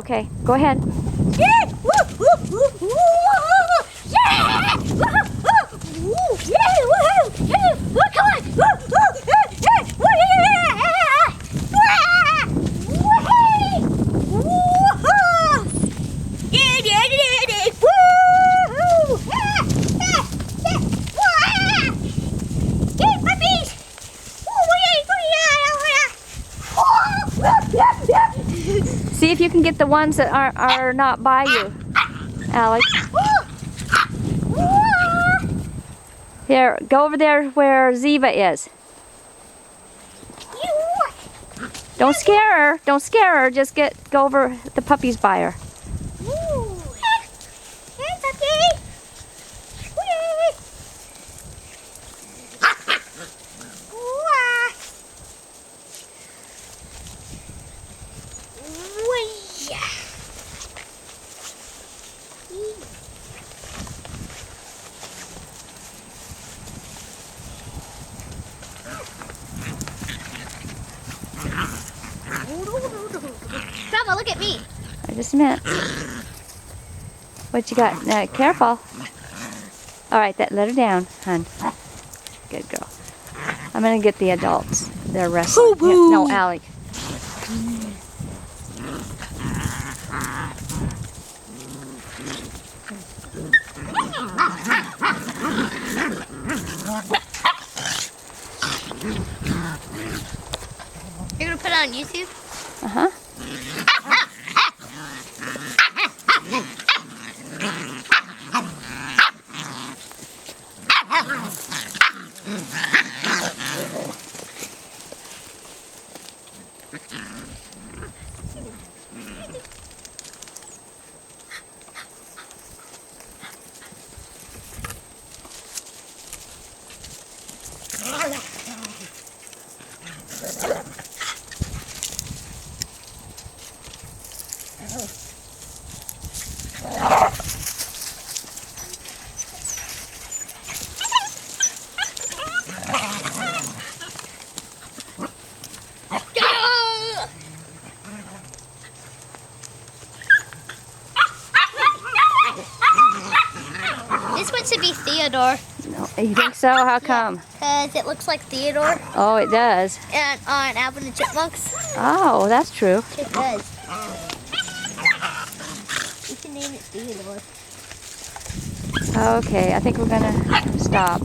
Okay, go ahead. See if you can get the ones that are not by you, Alec. Here, go over there where Ziva is. Don't scare her. Don't scare her. Just go over the puppies by her. Grandma, look at me. Just a minute. What you got? Careful. All right, let her down, hon. Good girl. I'm gonna get the adults. They're wrestling. Yeah, no, Alec. You're gonna put it on YouTube? Uh-huh. This one should be Theodore. No, you think so? How come? Because it looks like Theodore. Oh, it does. And on Alvin and the Chipmunks. Oh, that's true. It does. You can name it Theodore. Okay, I think we're gonna stop.